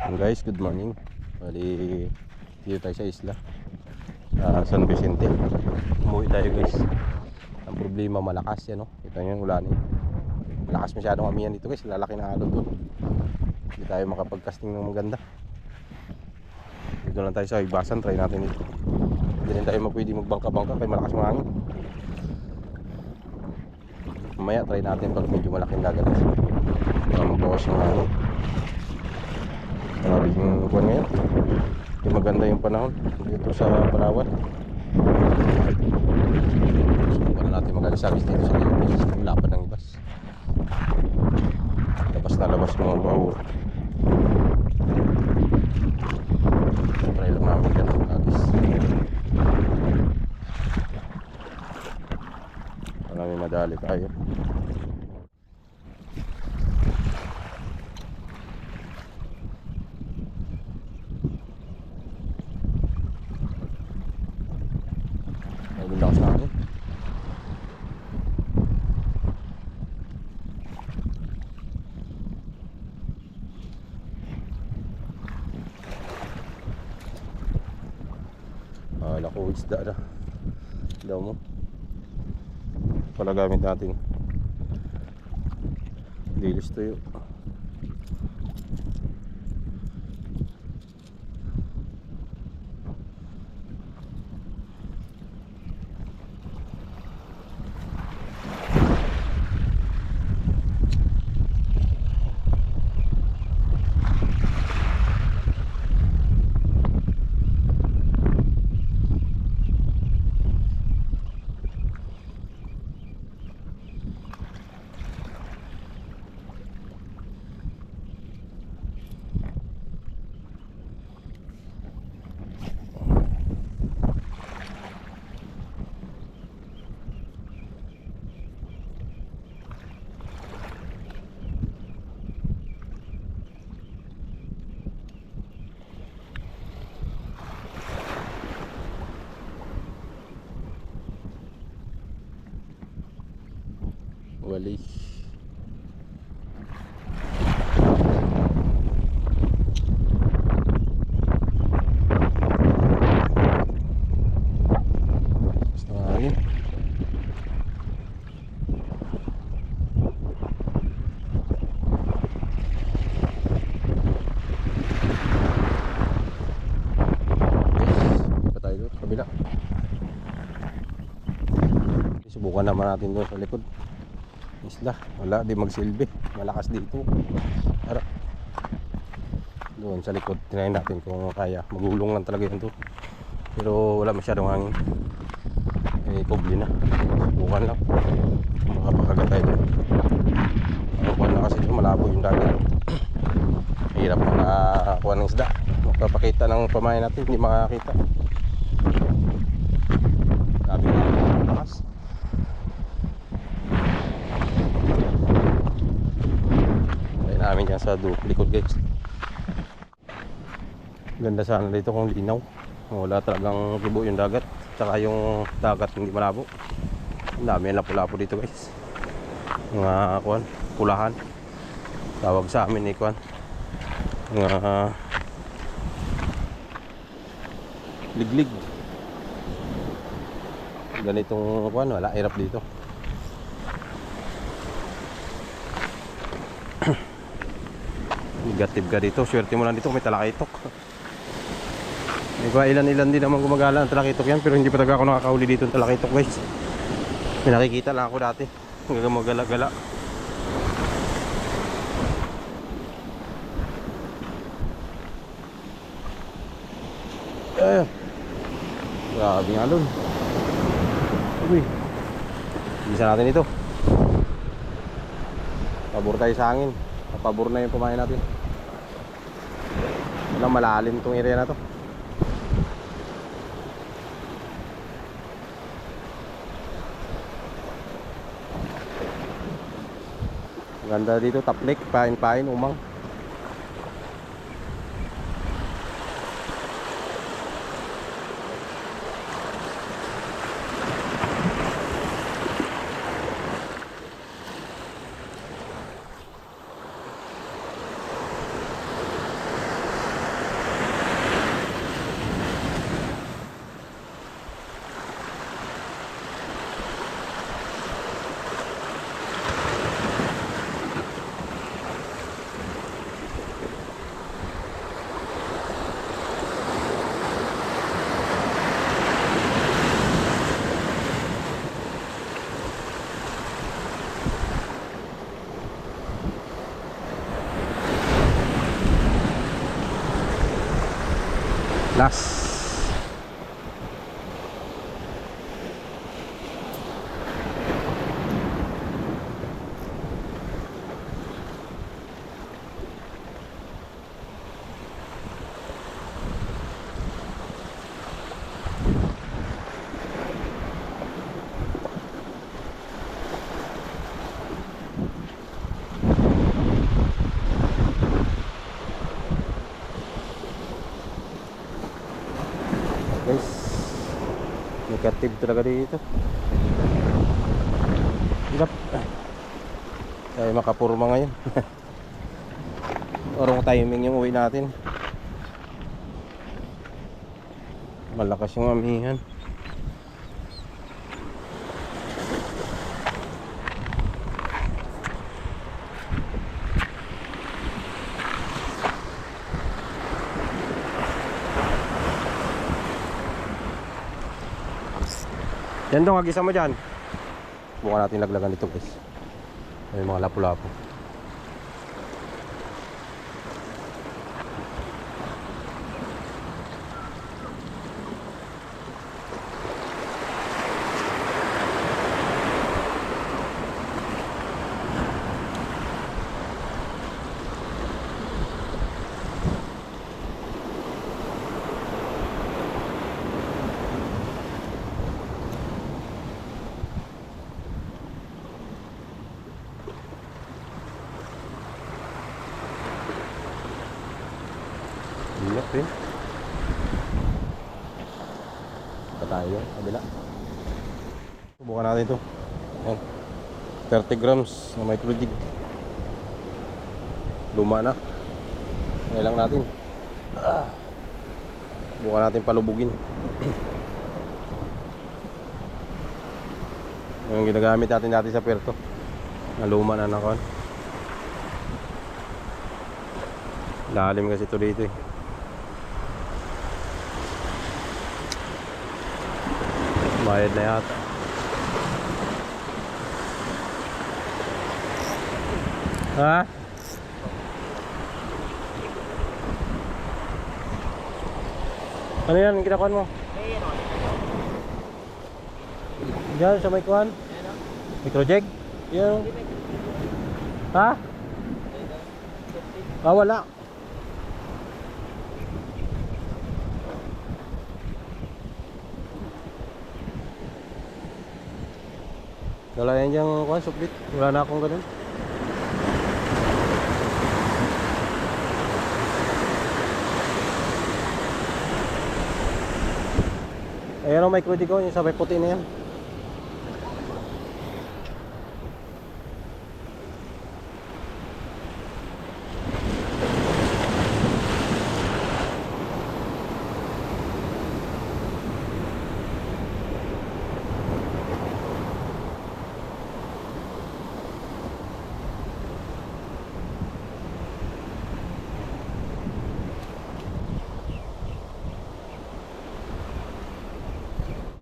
Guys, good morning. Bali, dito tayo sa isla, sa San Vicente. Umuwi tayo guys. Ang problema, malakas yan, no? Kita nyo yung ulanin. Malakas masyadong amihan dito guys. Lalaki na alon doon. Hindi tayo makapag-casting ng maganda. Dito lang tayo sa Ibasan. Try natin ito. Hindi rin tayo pwede magbangka-bangka kaya malakas mga hangin. Mamaya try natin pag medyo malaking dagat para magbawas ng hangin. Maraming kuwan ngayon. Hindi maganda yung panahon dito sa Palawan. Subukan natin mag-alisagis dito sa Pilipinas. Ang lapad ng ibas. Labas na labas ng mga bahura. Try lang namin ganun mag-agis. Maraming madali tayo. Lakas na ako. Lako isda na daw mo pala gamit natin. Lilis tuyo. Wali. Basta hangin. Pa tayo doon, kabila. Subukan naman natin doon sa likod isla. Wala, di magsilbi. Malakas dito. Tara. Doon sa likod. Tinayin natin kung kaya. Magulong lang talaga yun to. Pero wala masyadong hangin. Kubli na. Subukan lang. Makapakagat tayo. Makukuha na kasi ito. Malabo yung dagat. Hirap makakuha ng isda. Makapakita ng pamain natin. Hindi makakita. Sabi nga malakas. Namin yan sa likod guys. Ganda sana dito kung linaw. Wala talagang kibo yung dagat. Tsaka yung dagat hindi malabo. Ang dami yan lapu-lapu dito guys. Mga kuwan, pulahan. Tawag sa amin ni kuwan. Mga liglig. Ganitong kuwan, wala hirap dito. Negative ka dito, swerte mo lang dito kung may talakitok. Diba, ilan-ilan din naman gumagala ang talakitok yan, pero hindi pa talaga ako nakakahuli dito ng talakitok guys. May nakikita lang ako dati hanggang magala-gala. Grabe nga lun. Uy, bisa natin ito. Pabor tayo sa hangin. Pabor na yung pumain natin. Walang malalim itong area na to. Ganda dito, taplik, pain-pain, umang. Last. Guys, negative talaga dito. Hirap tayo makapurma ngayon. Orong timing yung uwi natin. Malakas yung amihan. Yan dong, agisa mo dyan. Bukan natin laglagan dito guys. May mga lapu-lapu. Iyak rin. Pa tayo, kabila. Subukan natin ito. Ayan. 30 grams na may tubig. Luma na. Ngayon lang natin. Subukan natin palubugin. Yung ginagamit natin sa Puerto. Na luma na nakon. Lalim kasi ito dito eh. Bayad na yata. Ha? Ano yan? Kinakuhan mo? Diyan sa may kuhan? Microjig? Yan. Ha? Ah, wala. Dala yan diyang kuhan, sublit. Wala na akong ganun. Ayan ang microjig ko, yung sabay puti na yan.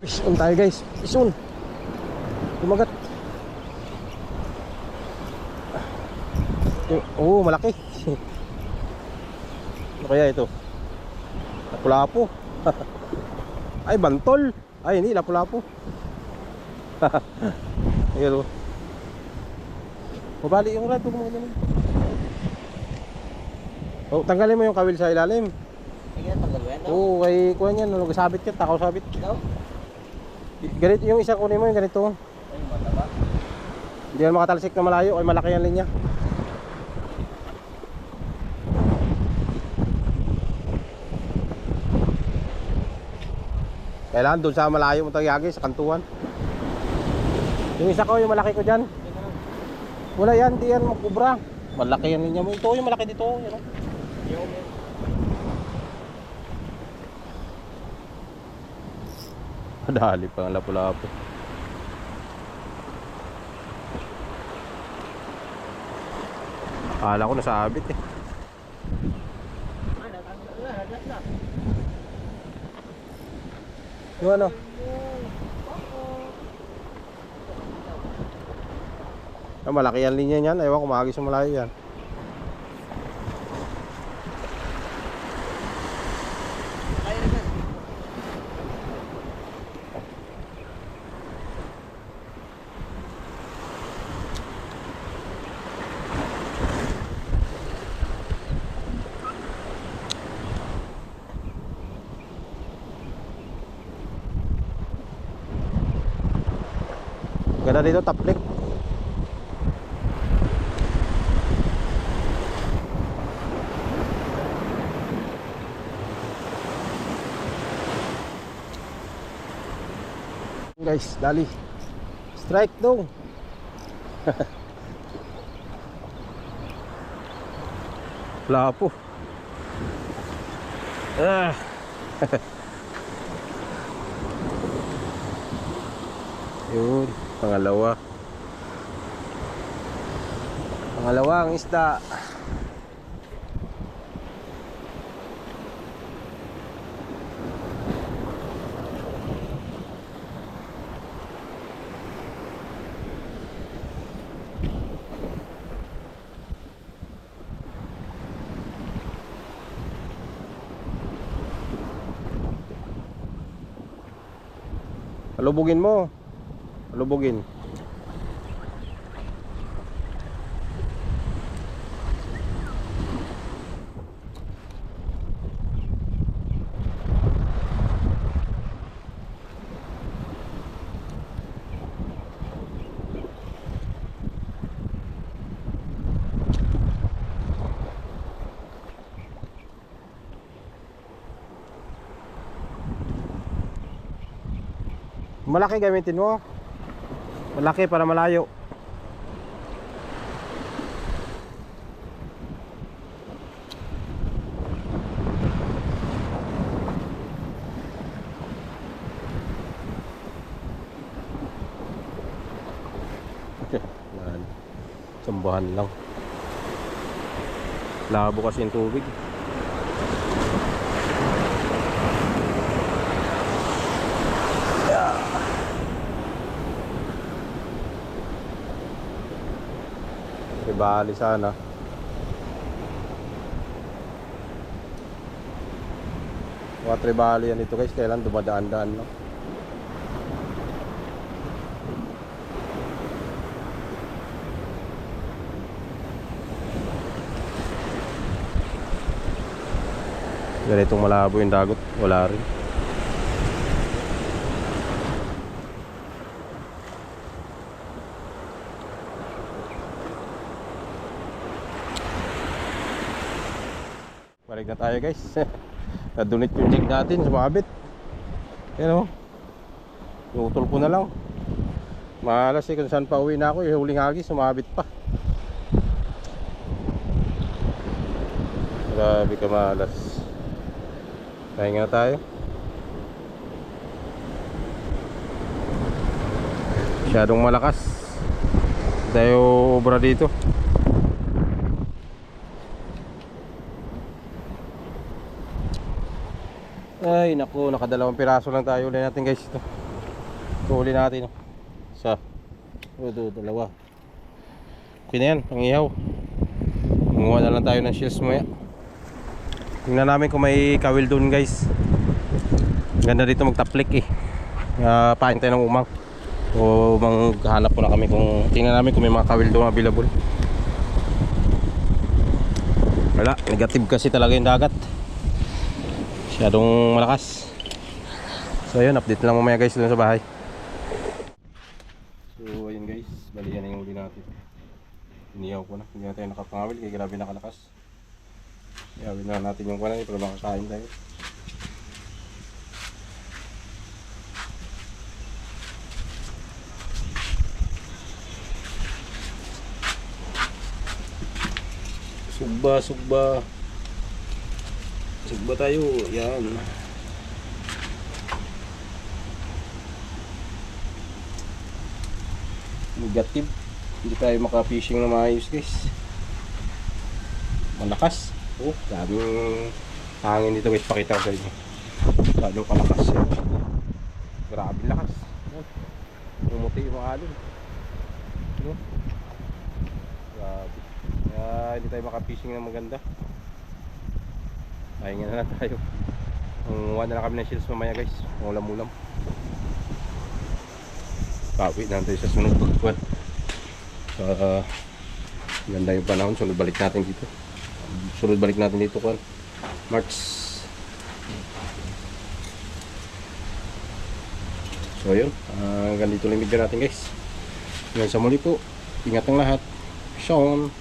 Fish on tayo guys, fish on. Kumagat. Oh, malaki. Ano kaya ito? Lapu-lapu. Ay, bantol. Ay, hindi, lapu-lapu. Ayan o. Mabali yung rad. Oh, tanggalin mo yung kawil sa ilalim. Oo, kay kuha niyan. Sabit ka, takaw sabit. Ganito yung isa kunin mo, yung ganito. Ay, mataba. Hindi yan makatalsik na malayo, ay malaki ang linya. Kailangan doon sa malayo mo tagyagi, sa kantuan. Yung isa ko, yung malaki ko dyan. Wala yan, di yan makubra. Malaki ang linya mo. Ito yung malaki dito. Yan, oh. Dali pa ang lapu-lapu. Akala ko nasabit eh. Yung ano? Ah, malaki ang linya niyan. Ewan ko, maagis yung malayo yan. Kaya rin Ganda dito, taplik. Guys, dali. Strike daw. Wala po. Ah. Yun, pangalawa. Pangalawang isda. Palubugin mo. Palubugin. Malaki gamitin mo. Malaki para malayo. Sambahan lang. Labo kasi yung tubig. Bali sana. Water Bali yan ito guys, kailan dumadaan-daan no? Ganitong malabo yung dagat, wala rin. Balik na tayo guys. Nadunit yung jig natin, sumabit. Yan o. Iutol ko na lang. Malas eh kung saan pa uwi na ako. Yung huling hagis, sumabit pa. Grabe ka malas. Pahinga na tayo. Masyadong malakas. Tayo obra dito. Ay naku, nakadalawang piraso lang tayo. Uli natin guys ito. Ito uli natin isa. Ito, dalawa. Okay na yan, pangihaw. Manguha na lang tayo ng shells maya. Tingnan namin kung may kawil doon guys. Ganda dito magtaplik eh. Pain tayo ng umang. O maghanap po na kami kung tingnan namin kung may mga kawil doon available. Wala, negative kasi talaga yung dagat. Masyadong malakas. So ayun, update lang mamaya guys dun sa bahay. So ayun guys, bali yan yung uli natin. Iniyaw ko na, hindi na tayo nakapangawil kaya grabe nakalakas. Iyawin na natin yung kanan para makakain tayo. Sugba, sugba. Sugba tayo, yan. Negative. Hindi tayo maka-fishing na maayos guys. Malakas. Oh, daming hangin dito guys, pakita ko sa inyo. Lalo palakas yan. Grabe lakas. Pumuti yung mga alon. No? Grabe. Kaya hindi tayo maka-fishing na maganda. Pahinga na lang tayo. Manguha na lang kami ng shells mamaya guys. Ulam-ulam. Pawi na tayo sa sunod pagkuhan. Ganda yung panahon. Sunod balik natin dito. Sunod balik natin dito kuhan. March. So yun. Ganito lang yung video natin guys. Hanggang sa muli po. Ingat ang lahat. Sean.